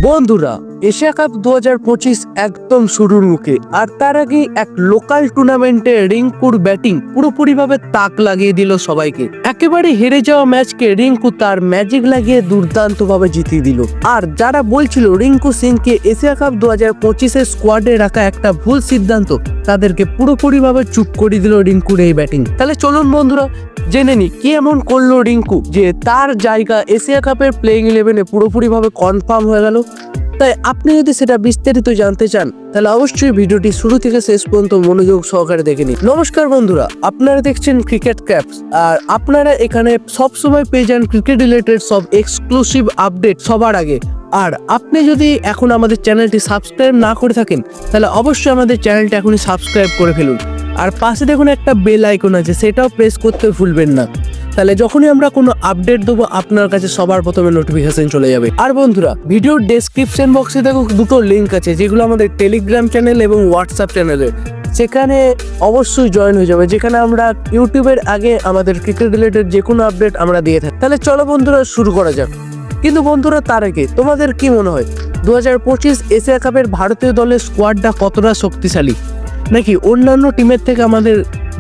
বন্ধুরা, Asia cup 2025 একদম শুরুর মুখে, আর তার আগে এক লোকাল টুর্নামেন্টে রিঙ্কুর ব্যাটিং পুরোপুরিভাবে তাক লাগিয়ে দিল সবাইকে। একেবারে হেরে যাওয়া ম্যাচকে রিঙ্কু তার ম্যাজিক লাগিয়ে দুর্দান্তভাবে জিতিয়ে দিল। আর যারা বলছিল রিঙ্কু সিংকে এশিয়া কাপ 2025 স্কোয়াডে রাখা একটা ভুল সিদ্ধান্ত, তাদেরকে পুরোপুরিভাবে চুপ করে দিল রিঙ্কুর এই ব্যাটিং। তাহলে চলুন বন্ধুরা জেনে নি কি এমন করলো রিঙ্কু যে তার জায়গা এশিয়া কাপের প্লেইং 11-এ পুরোপুরিভাবে কনফার্ম হয়ে গেল। তাই আপনি যদি সেটা বিস্তারিত জানতে চান তাহলে অবশ্যই ভিডিওটি শুরু থেকে শেষ পর্যন্ত মনোযোগ সহকারে দেখে নিন। নমস্কার বন্ধুরা, আপনারা দেখছেন ক্রিকেট ক্যাপস, আর আপনারা এখানে সবসময় পেয়ে যান ক্রিকেট রিলেটেড সব এক্সক্লুসিভ আপডেট সবার আগে। আর আপনি যদি এখন আমাদের চ্যানেলটি সাবস্ক্রাইব না করে থাকেন তাহলে অবশ্যই আমাদের চ্যানেলটি এখনই সাবস্ক্রাইব করে ফেলুন। আর পাশে দেখুন একটা বেল আইকন আছে, সেটাও প্রেস করতে ভুলবেন না। তাহলে যখনই আমরা কোনো আপডেট দেবো আপনার কাছে সবার প্রথমে নোটিফিকেশন চলে যাবে। আর বন্ধুরা, ভিডিওর ডেসক্রিপশন বক্সে দেখো দুটো লিঙ্ক আছে, যেগুলো আমাদের টেলিগ্রাম চ্যানেল এবং হোয়াটসঅ্যাপ চ্যানেলের। সেখানে অবশ্যই জয়েন হয়ে যাবে, যেখানে আমরা ইউটিউবের আগে আমাদের ক্রিকেট রিলেটেড যে কোনো আপডেট আমরা দিয়ে থাকি। তাহলে চলো বন্ধুরা শুরু করা যাক। কিন্তু বন্ধুরা, তার আগে তোমাদের কি মনে হয় 2025 এশিয়া কাপের ভারতীয় দলের স্কোয়াডটা কতটা শক্তিশালী, নাকি অন্যান্য টিমের থেকে আমাদের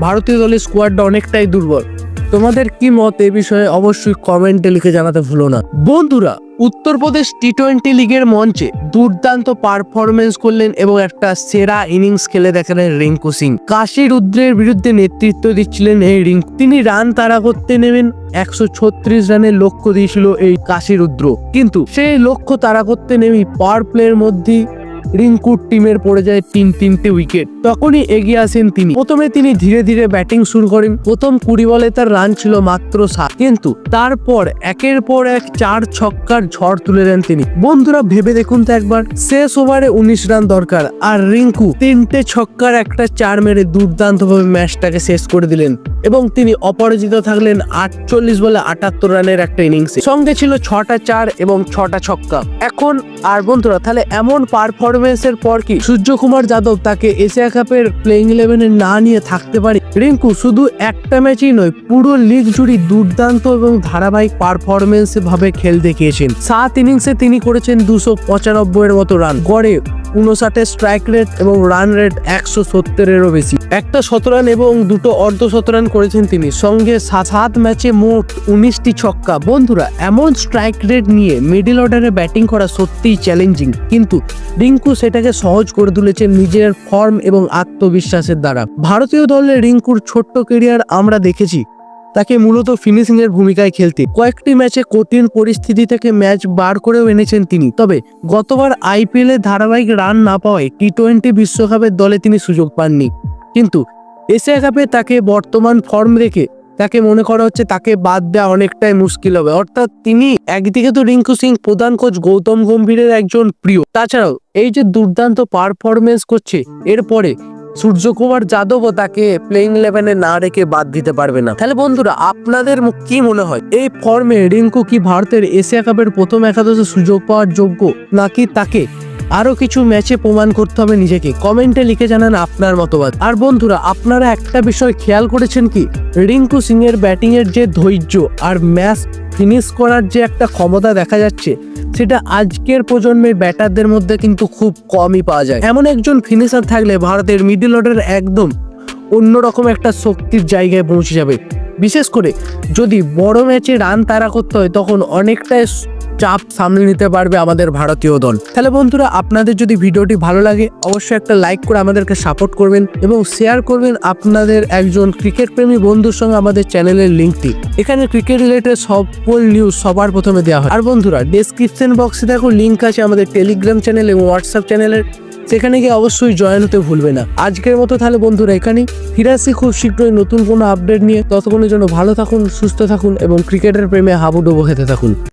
ভারতীয় দলের স্কোয়াডটা অনেকটাই দুর্বল? তোমাদের কি মত এ বিষয়ে অবশ্যই কমেন্টে লিখে জানাতে ভুলো না। বন্ধুরা, উত্তরপ্রদেশ টি-20 লিগের মঞ্চে দুর্দান্ত পারফরমেন্স করলেন এবং একটা সেরা ইনিংস খেলে দেখালেন রিঙ্কু সিং। কাশী রুদ্রের বিরুদ্ধে নেতৃত্ব দিচ্ছিলেন এই রিঙ্কু। তিনি রান তাড়া করতে নেমেন 136 রানের লক্ষ্য দিয়েছিল এই কাশী রুদ্র, কিন্তু সেই লক্ষ্য তাড়া করতে নেমেই পাওয়ার প্লের মধ্যেই রিঙ্কুর টিমের পড়ে যায় তিনটে উইকেট। তখনই এগিয়ে আসেন তিনি। প্রথমে তিনি ধীরে ধীরে ব্যাটিং শুরু করেন। প্রথম 20 বলে তার রান ছিল মাত্র 7, কিন্তু তারপর একের পর এক 4 ছক্কার ঝড় তুলে দেন তিনি। বন্ধুরা ভেবে দেখুন তো একবার, শেষ ওভারে 19 রান দরকার, আর রিঙ্কু 3টে ছক্কার একটা 4 মেরে দুর্দান্তভাবে ম্যাচটাকে শেষ করে দিলেন এবং তিনি অপরাজিত থাকলেন 48 বলে 78 রানের একটা ইনিংসে। সঙ্গে ছিল 6টা 4 এবং 6টা ছক্কা। এখন আর বন্ধুরা, তাহলে এমন পারফরমেন্সের পর কি সূর্যকুমার যাদব তাকে এশিয়া কাপের প্লেইং 11-এ না নিয়ে থাকতে পারে? রিঙ্কু শুধু একটা ম্যাচই নয়, পুরো লিগ জুড়ে দুর্দান্ত এবং ধারাবাহিক পারফরমেন্স ভাবে খেল দেখিয়েছেন। 7 ইনিংসে তিনি করেছেন 295-এর মতো রান, গড়ে 59 স্ট্রাইক রেট এবং রান রেট 170-এরও বেশি। একটা শতরান এবং 2টো অর্ধশতরান করেছেন তিনি। সঙ্গে 7 ম্যাচে মোট 19টি ছক্কা। বন্ধুরা, এমন স্ট্রাইক রেট নিয়ে মিডল অর্ডারে ব্যাটিং করা সত্যিই চ্যালেঞ্জিং, কিন্তু রিঙ্কু সেটাকে সহজ করে তুলেছেন নিজের ফর্ম এবং আত্মবিশ্বাসের দ্বারা। ভারতীয় দলে রিঙ্কুর ছোট্ট ক্যারিয়ার আমরা দেখেছি তাকে মূলত ফিনিশিং এর ভূমিকায় খেলতে। কয়েকটি ম্যাচে কঠিন পরিস্থিতি থেকে ম্যাচ বার করেও এনেছেন তিনি। তবে গতবার আইপিএল এ ধারাবাহিক রান না পাওয়ায় টি-20 বিশ্বকাপের দলে তিনি সুযোগ পাননি, কিন্তু এশিয়া কাপে তাকে বর্তমান ফর্ম রেখে তাকে মনে করা হচ্ছে তাকে বাদ দেওয়া অনেকটাই মুশকিল হবে। অর্থাৎ তিনি একদিকে তো রিঙ্কু সিং প্রধান কোচ গৌতম গম্ভীরের একজন প্রিয়, তাছাড়াও এই যে দুর্দান্ত পারফরমেন্স করছে, এরপরে সূর্যকুমার যাদবও তাকে প্লেইং 11-এ না রেখে বাদ দিতে পারবে না। তাহলে বন্ধুরা, আপনাদের কি মনে হয় এই ফর্মে রিঙ্কু কি ভারতের এশিয়া কাপের প্রথম একাদশে সুযোগ পাওয়ার যোগ্য, নাকি তাকে আরো কিছু ম্যাচে প্রমাণ করতে হবে নিজেকে? কমেন্টে লিখে জানান আপনার মতবাদ। আর বন্ধুরা, আপনারা একটা বিষয় খেয়াল করেছেন কি, রিঙ্কু সিং এর ব্যাটিং এর যে ধৈর্য আর ম্যাচ ফিনিশ করার যে একটা ক্ষমতা দেখা যাচ্ছে, সেটা আজকের প্রজন্মের ব্যাটারদের মধ্যে কিন্তু খুব কমই পাওয়া যায়। এমন একজন ফিনিশার থাকলে ভারতের মিডল অর্ডার একদম অন্যরকম একটা শক্তির জায়গায় পৌঁছে যাবে। বিশেষ করে যদি বড় ম্যাচে রান তাড়া করতে হয়, তখন অনেকটাই চাপ সামলে নিতে পারবে আমাদের ভারতীয় দল। তাহলে বন্ধুরা, আপনাদের যদি ভিডিওটি ভালো লাগে অবশ্যই একটা লাইক করে আমাদেরকে সাপোর্ট করবেন এবং শেয়ার করবেন আপনাদের একজন ক্রিকেট প্রেমী বন্ধুর সঙ্গে আমাদের চ্যানেলের লিঙ্কটি। এখানে ক্রিকেট রিলেটেড সকল নিউজ সবার প্রথমে দেওয়া হয়। আর বন্ধুরা, ডেসক্রিপশন বক্সে দেখো লিঙ্ক আছে আমাদের টেলিগ্রাম চ্যানেল এবং হোয়াটসঅ্যাপ চ্যানেলের, সেখানে গিয়ে অবশ্যই জয়েন হতে ভুলবে না। আজকের মতো তাহলে বন্ধুরা এখানেই, ফিরে আসি খুব শীঘ্রই নতুন কোনো আপডেট নিয়ে। ততক্ষণের জন্য ভালো থাকুন, সুস্থ থাকুন এবং ক্রিকেটের প্রেমে হাবুডুবু খেতে থাকুন।